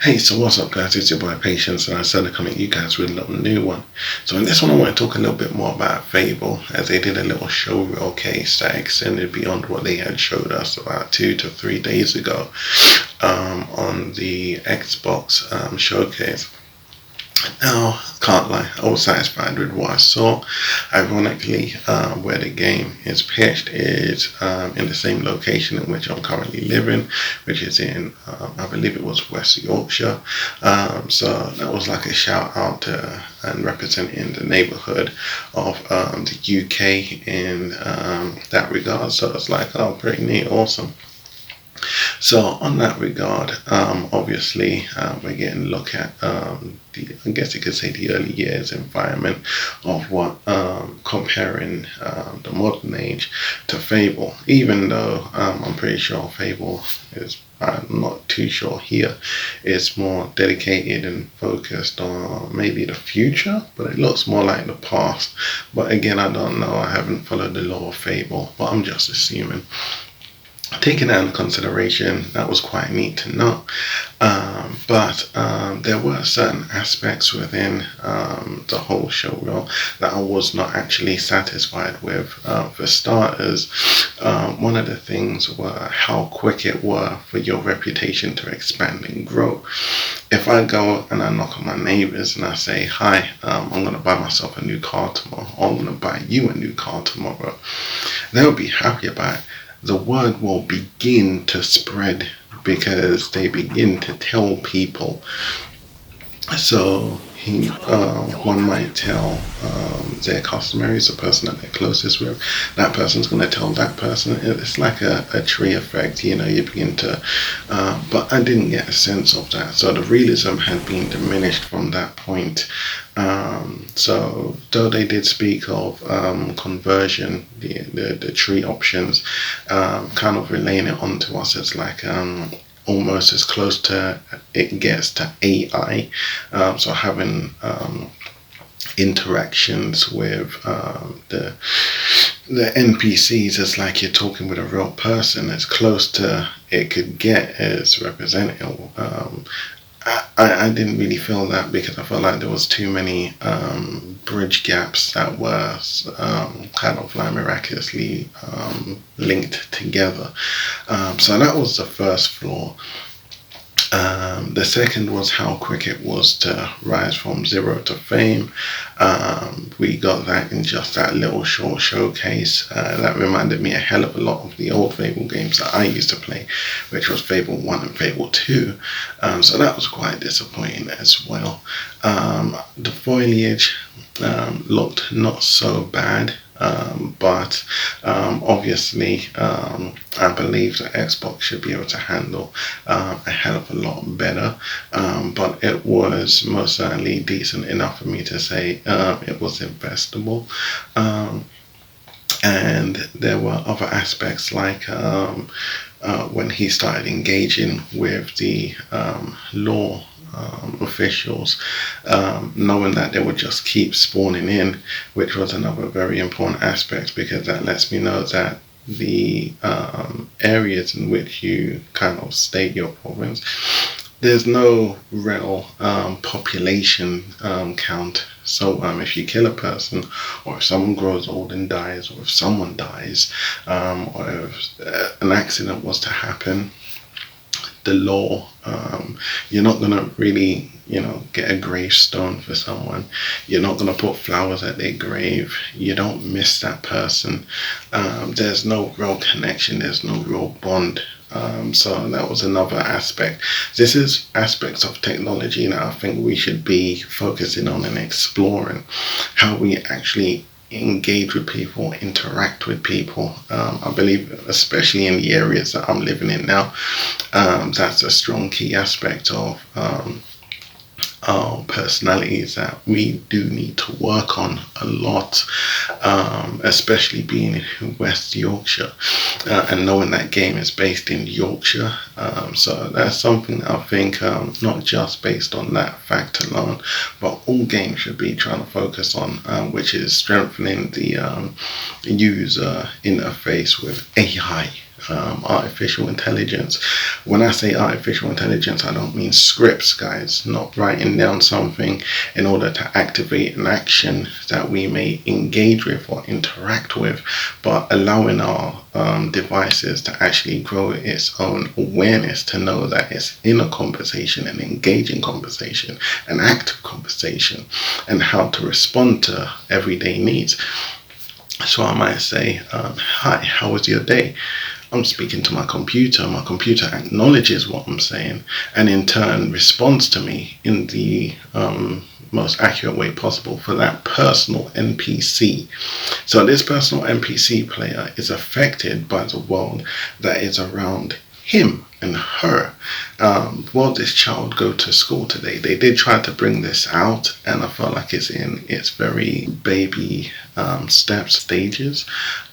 Hey, so what's up, guys? It's your boy Patience, and I started coming at you guys with a little new one. So in this one, I want to talk a little bit more about Fable, as they did a little showreel case that extended beyond what they had showed us about 2 to 3 days ago on the Xbox showcase. Now, can't lie, I was satisfied with what I saw. Ironically, where the game is pitched is in the same location in which I'm currently living, which is in, I believe it was West Yorkshire. So that was like a shout out to and representing the neighborhood of the UK in that regard. So it's like, oh, pretty neat, awesome. So on that regard, obviously, we're getting a look at I guess you could say the early years environment of what comparing the modern age to Fable. Even though I'm pretty sure Fable is, I'm not too sure here, it's more dedicated and focused on maybe the future, but it looks more like the past. But again, I don't know. I haven't followed the lore of Fable, but I'm just assuming. Taking that into consideration, that was quite neat to know. But there were certain aspects within the whole showreel that I was not actually satisfied with. For starters, one of the things were how quick it were for your reputation to expand and grow. If I go and I knock on my neighbors and I say, hi, I'm going to buy myself a new car tomorrow, or I'm going to buy you a new car tomorrow, they'll be happy about it. The word will begin to spread because they begin to tell people. So one might tell their customaries, the person that they're closest with. That person's going to tell that person. It's like a tree effect, you begin to. But I didn't get a sense of that. So the realism had been diminished from that point. So though they did speak of conversion, the tree options, kind of relaying it onto us as like almost as close to it gets to AI. So having interactions with the NPCs as like you're talking with a real person, as close to it could get as representative. I didn't really feel that because I felt like there was too many bridge gaps that were kind of like miraculously linked together. So that was the first flaw. The second was how quick it was to rise from zero to fame. We got that in just that little short showcase. That reminded me a hell of a lot of the old Fable games that I used to play, which was Fable 1 and Fable 2. So that was quite disappointing as well. The foliage looked not so bad. But obviously, I believe that Xbox should be able to handle a hell of a lot better. But it was most certainly decent enough for me to say it was investable. And there were other aspects like when he started engaging with the law officials, knowing that they would just keep spawning in, which was another very important aspect because that lets me know that the areas in which you kind of state your province, there's no real population count. So if you kill a person, or if someone grows old and dies, or if someone dies, or if an accident was to happen, the law, you're not going to really, get a gravestone for someone. You're not going to put flowers at their grave. You don't miss that person. There's no real connection. There's no real bond. So that was another aspect. This is aspects of technology that I think we should be focusing on and exploring how we actually engage with people, interact with people. I believe, especially in the areas that I'm living in now, that's a strong key aspect of our personalities that we do need to work on a lot, especially being in West Yorkshire and knowing that game is based in Yorkshire. So that's something that I think not just based on that fact alone, but all games should be trying to focus on, which is strengthening the user interface with AI. artificial intelligence. When I say artificial intelligence, I don't mean scripts, guys, not writing down something in order to activate an action that we may engage with or interact with, but allowing our devices to actually grow its own awareness, to know that it's in a conversation, an engaging conversation, an active conversation, and how to respond to everyday needs. So I might say, hi, how was your day? I'm speaking to my computer. My computer acknowledges what I'm saying and in turn responds to me in the most accurate way possible for that personal NPC. So this personal NPC player is affected by the world that is around him and her. Will this child go to school today? They did try to bring this out, and I felt like it's in its very baby stages,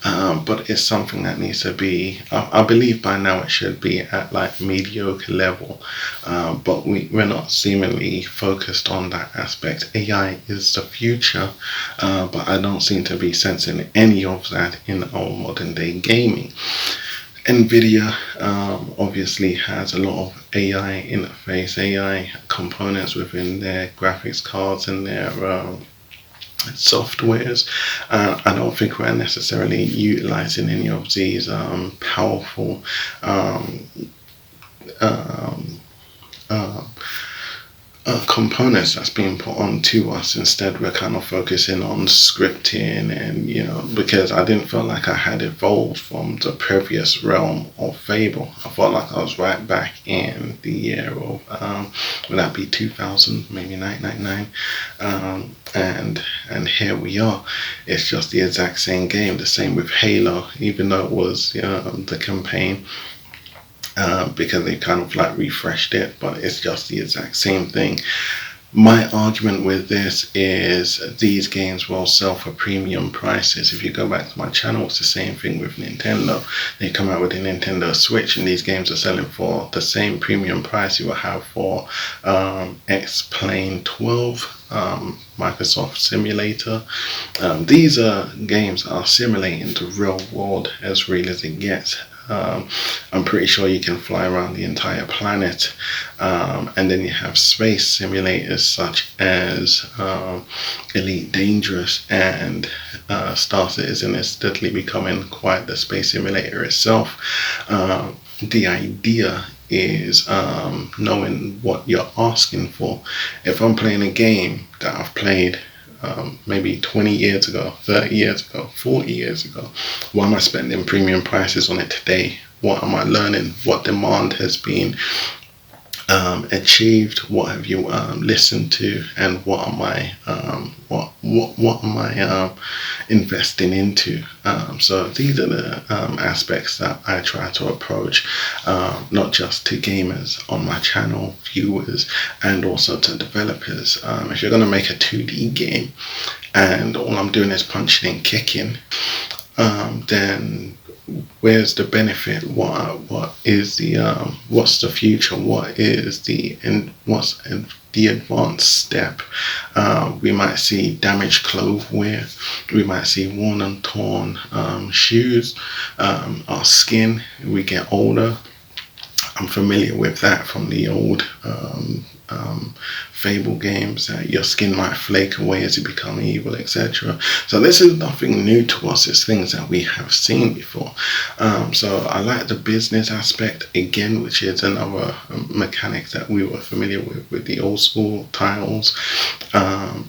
but it's something that needs to be, I believe by now it should be at like mediocre level, but we're not seemingly focused on that aspect. AI is the future, but I don't seem to be sensing any of that in our modern day gaming. Nvidia obviously has a lot of AI interface, AI components within their graphics cards and their softwares. I don't think we're necessarily utilizing any of these powerful components that's being put onto us. Instead, we're kind of focusing on scripting, and because I didn't feel like I had evolved from the previous realm of Fable. I felt like I was right back in the year of would that be 2000, maybe 1999, and here we are. It's just the exact same game. The same with Halo, even though it was the campaign. Because they kind of like refreshed it, but it's just the exact same thing. My argument with this is these games will sell for premium prices. If you go back to my channel, it's the same thing with Nintendo. They come out with a Nintendo Switch and these games are selling for the same premium price you will have for X-Plane 12, Microsoft Simulator. These are games that are simulating the real world as real as it gets. I'm pretty sure you can fly around the entire planet, and then you have space simulators such as Elite Dangerous and Star Citizen is steadily becoming quite the space simulator itself. The idea is knowing what you're asking for. If I'm playing a game that I've played maybe 20 years ago, 30 years ago, 40 years ago, why am I spending premium prices on it today? What am I learning? What demand has been achieved? What have you listened to? And what am I investing into? So these are the aspects that I try to approach, not just to gamers on my channel, viewers, and also to developers. If you're going to make a 2D game and all I'm doing is punching and kicking, then where's the benefit? What is the what's the future? What's the advanced step? We might see damaged clothing, we might see worn and torn shoes, our skin. We get older. I'm familiar with that from the old Fable games. Your skin might flake away as you become evil, etc. So this is nothing new to us. It's things that we have seen before. So I like the business aspect again, which is another mechanic that we were familiar with the old school titles,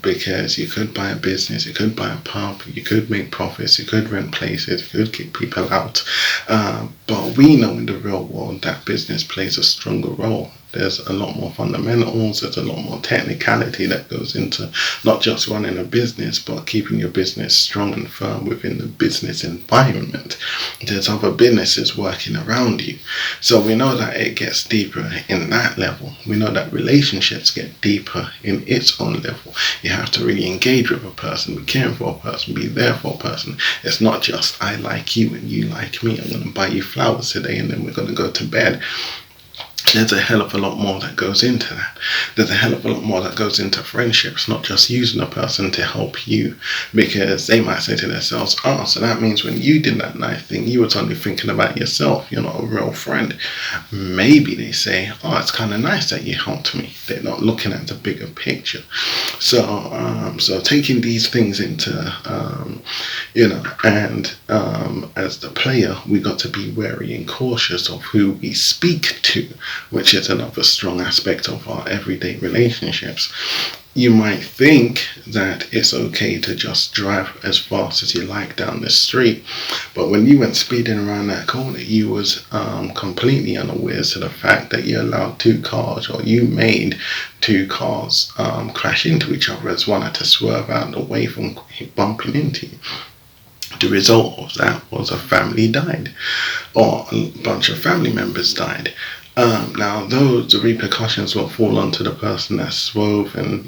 because you could buy a business, you could buy a pub, you could make profits, you could rent places, you could kick people out. But we know in the real world that business plays a stronger role. There's a lot more fundamentals, there's a lot more technicality that goes into not just running a business, but keeping your business strong and firm within the business environment. There's other businesses working around you. So we know that it gets deeper in that level. We know that relationships get deeper in its own level. You have to really engage with a person, be caring for a person, be there for a person. It's not just I like you and you like me. I'm going to buy you flowers today and then we're going to go to bed. there's a hell of a lot more that goes into that. There's a hell of a lot more that goes into friendships, not just using a person to help you, because they might say to themselves, oh, so that means when you did that nice thing, you was only thinking about yourself. You're not a real friend. Maybe they say, oh, it's kind of nice that you helped me. They're not looking at the bigger picture. So taking these things into, and as the player, we got to be wary and cautious of who we speak to, which is another strong aspect of our everyday relationships. You might think that it's okay to just drive as fast as you like down the street, but when you went speeding around that corner, you was completely unawares to the fact that you allowed two cars, or you made two cars crash into each other as one had to swerve out the way from bumping into you. The result of that was a family died, or a bunch of family members died. Now, the repercussions will fall onto the person that swerved, and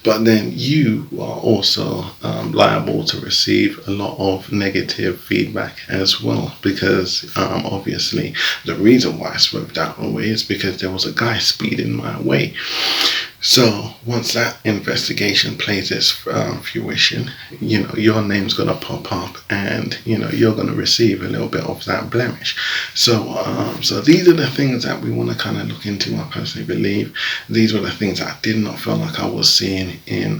but then you are also liable to receive a lot of negative feedback as well, because obviously the reason why I swerved out of the way is because there was a guy speeding my way. So once that investigation plays its fruition, your name's gonna pop up, and you're gonna receive a little bit of that blemish. So these are the things that we want to kind of look into. I personally believe these were the things that I did not feel like I was seeing in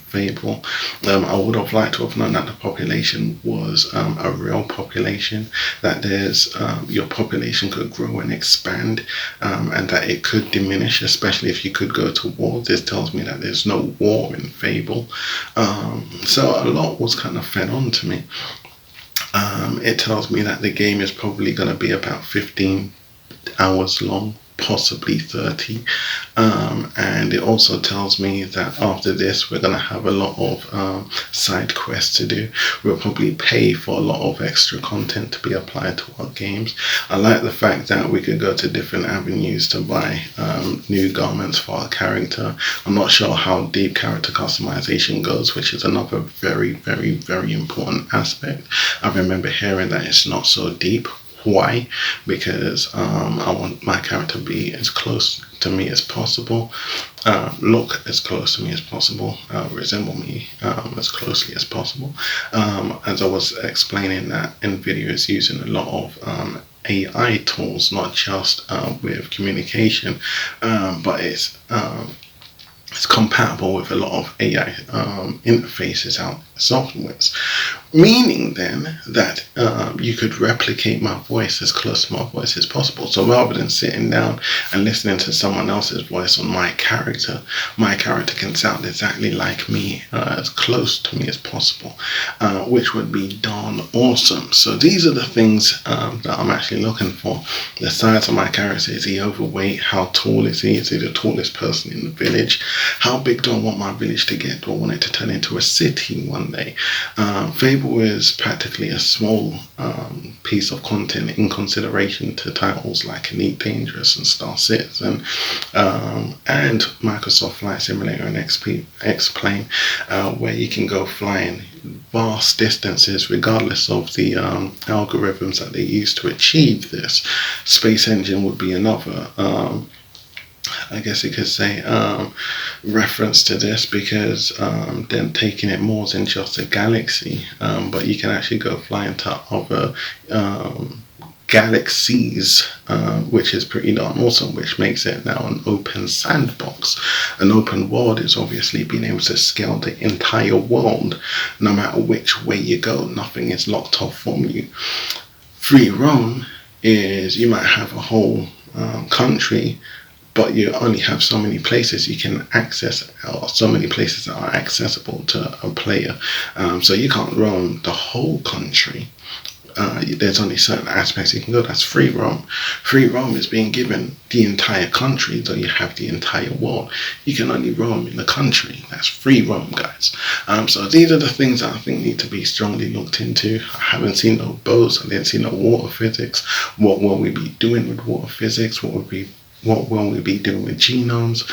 Fable. I would have liked to have known that the population was a real population, that there's your population could grow and expand, and that it could diminish, especially if you could go to war. This tells me that there's no war in Fable. So a lot was kind of fed on to me. It tells me that the game is probably going to be about 15 hours long, possibly 30. And it also tells me that after this, we're going to have a lot of side quests to do. We'll probably pay for a lot of extra content to be applied to our games. I like the fact that we could go to different avenues to buy new garments for our character. I'm not sure how deep character customization goes, which is another very, very, very important aspect. I remember hearing that it's not so deep. Why? Because I want my character to be as close to me as possible, look as close to me as possible, resemble me as closely as possible. As I was explaining, that NVIDIA is using a lot of AI tools, not just with communication, but it's compatible with a lot of AI interfaces out softwares, meaning then that you could replicate my voice as close to my voice as possible. So rather than sitting down and listening to someone else's voice on my character can sound exactly like me, as close to me as possible, which would be darn awesome. So these are the things that I'm actually looking for. The size of my character, is he overweight? How tall is he? Is he the tallest person in the village? How big do I want my village to get? Do I want it to turn into a city one day? Fable is practically a small piece of content in consideration to titles like Elite Dangerous and Star Citizen, and Microsoft Flight Simulator and X-Plane, where you can go flying vast distances regardless of the algorithms that they use to achieve this. Space Engine would be another I guess you could say reference to this, because then taking it more than just a galaxy, but you can actually go fly into other galaxies, which is pretty darn awesome, which makes it now an open sandbox. An open world is obviously being able to scale the entire world. No matter which way you go, nothing is locked off from you. Free roam is, you might have a whole country, but you only have so many places you can access, or so many places that are accessible to a player. So you can't roam the whole country. There's only certain aspects you can go. That's free roam. Free roam is being given the entire country, so you have the entire world. You can only roam in the country. That's free roam, guys. So these are the things that I think need to be strongly looked into. I haven't seen no bows. I didn't see no water physics. What will we be doing with water physics? What will we be doing with genomes?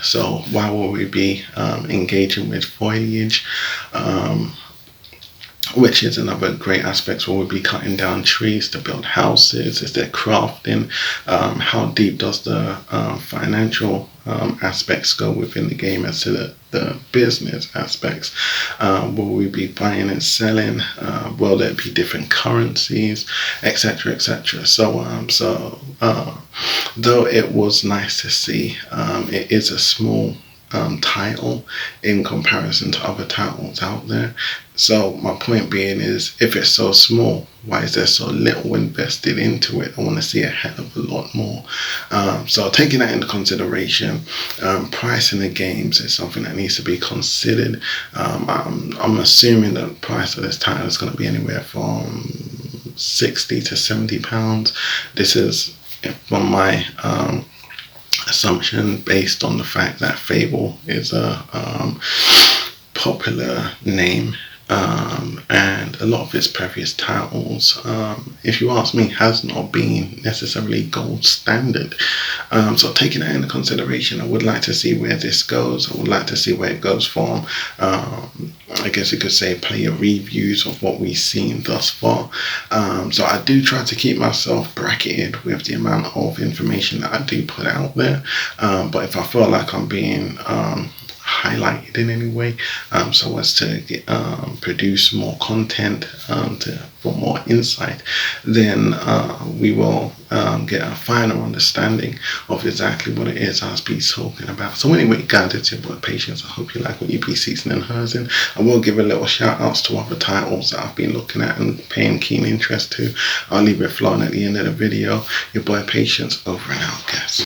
So why will we be engaging with foliage? which is another great aspect where we'll be cutting down trees to build houses. Is there crafting? How deep does the financial aspects go within the game as to the business aspects? Will we be buying and selling? Will there be different currencies, etc., etc.? Though it was nice to see, it is a small title in comparison to other titles out there. So my point being is, if it's so small, why is there so little invested into it? I want to see a hell of a lot more. So taking that into consideration, pricing the games is something that needs to be considered. I'm assuming the price of this title is going to be anywhere from £60 to £70. This is from my assumption based on the fact that Fable is a popular name, and a lot of its previous titles, if you ask me, has not been necessarily gold standard. So taking that into consideration, I would like to see where this goes. I would like to see where it goes from, I guess you could say, player reviews of what we've seen thus far. So I do try to keep myself bracketed with the amount of information that I do put out there. But if I feel like I'm being highlighted in any way, so as to produce more content for more insight, then we will get a finer understanding of exactly what it is I'll be talking about. So anyway, guys, it's your boy Patience. I hope you like what you be seasoning and herzing. I will give a little shout outs to other titles that I've been looking at and paying keen interest to. I'll leave it flowing at the end of the video. Your boy Patience, over and out, guys.